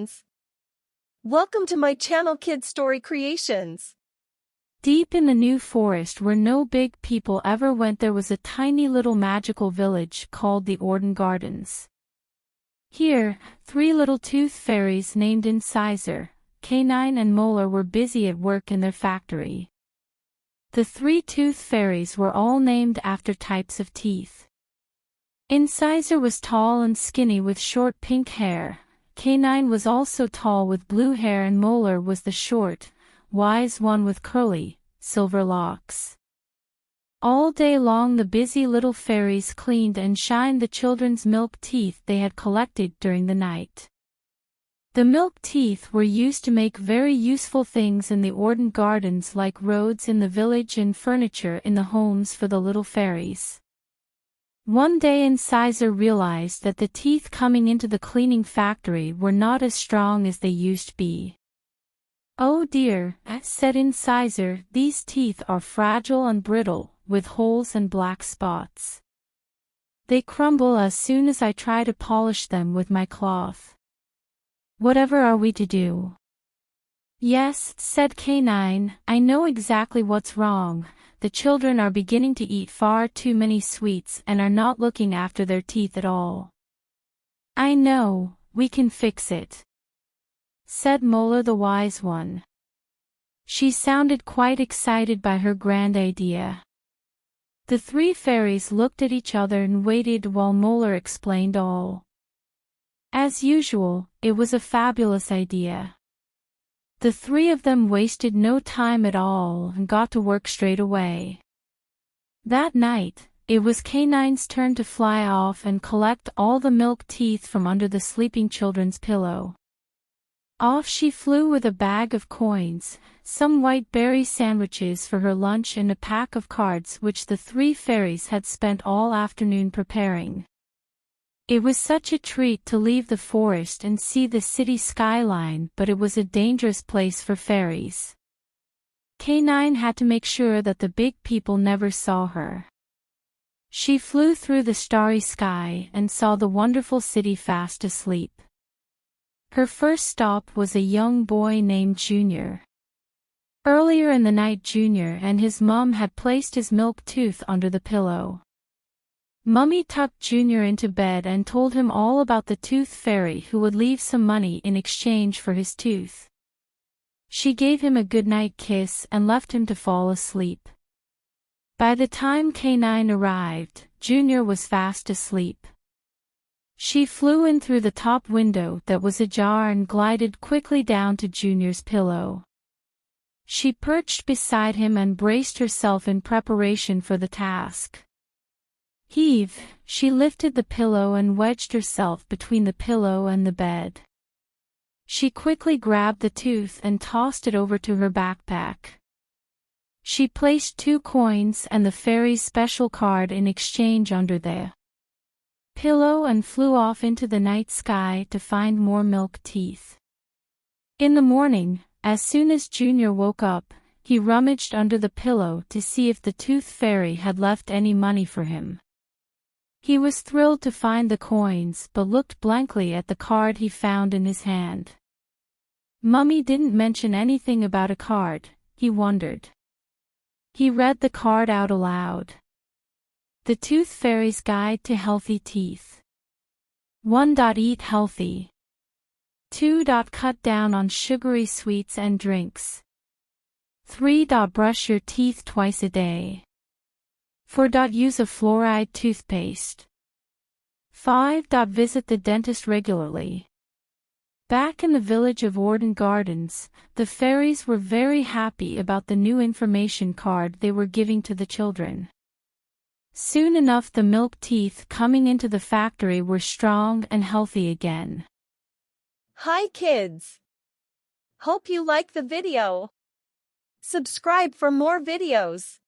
friends. Welcome to my channel Kids Story Creations. Deep in the New Forest where no big people ever went there was a tiny little magical village called the Orden Gardens. Here, 3 little tooth fairies named Incisor, Canine and Molar were busy at work in their factory. The 3 tooth fairies were all named after types of teeth. Incisor was tall and skinny with short pink hair, Canine was also tall with blue hair, and Molar was the short, wise one with curly, silver locks. All day long the busy little fairies cleaned and shined the children's milk teeth they had collected during the night. The milk teeth were used to make very useful things in the Orden Gardens, like roads in the village and furniture in the homes for the little fairies. One day Incisor realized that the teeth coming into the cleaning factory were not as strong as they used to be. "Oh dear," said Incisor, "these teeth are fragile and brittle, with holes and black spots. They crumble as soon as I try to polish them with my cloth. Whatever are we to do?" "Yes," said Canine, "I know exactly what's wrong. The children are beginning to eat far too many sweets and are not looking after their teeth at all." "I know, we can fix it," said Molar the wise one. She sounded quite excited by her grand idea. The 3 fairies looked at each other and waited while Molar explained all. As usual, it was a fabulous idea. The 3 of them wasted no time at all and got to work straight away. That night, it was Canine's turn to fly off and collect all the milk teeth from under the sleeping children's pillow. Off she flew with a bag of coins, some white berry sandwiches for her lunch, and a pack of cards which the 3 fairies had spent all afternoon preparing. It was such a treat to leave the forest and see the city skyline, but it was a dangerous place for fairies. Canine had to make sure that the big people never saw her. She flew through the starry sky and saw the wonderful city fast asleep. Her first stop was a young boy named Junior. Earlier in the night Junior and his mom had placed his milk tooth under the pillow. Mummy tucked Junior into bed and told him all about the tooth fairy who would leave some money in exchange for his tooth. She gave him a goodnight kiss and left him to fall asleep. By the time Canine arrived, Junior was fast asleep. She flew in through the top window that was ajar and glided quickly down to Junior's pillow. She perched beside him and braced herself in preparation for the task. Heave! She lifted the pillow and wedged herself between the pillow and the bed. She quickly grabbed the tooth and tossed it over to her backpack. She placed 2 coins and the fairy's special card in exchange under the pillow and flew off into the night sky to find more milk teeth. In the morning, as soon as Junior woke up, he rummaged under the pillow to see if the tooth fairy had left any money for him. He was thrilled to find the coins but looked blankly at the card he found in his hand. Mummy didn't mention anything about a card, he wondered. He read the card out aloud. The Tooth Fairy's Guide to Healthy Teeth. 1. Eat healthy. 2. Cut down on sugary sweets and drinks. 3. Brush your teeth twice a day. 4. Use a fluoride toothpaste. 5. Visit the dentist regularly. Back in the village of Orden Gardens, the fairies were very happy about the new information card they were giving to the children. Soon enough the milk teeth coming into the factory were strong and healthy again. Hi kids! Hope you like the video. Subscribe for more videos.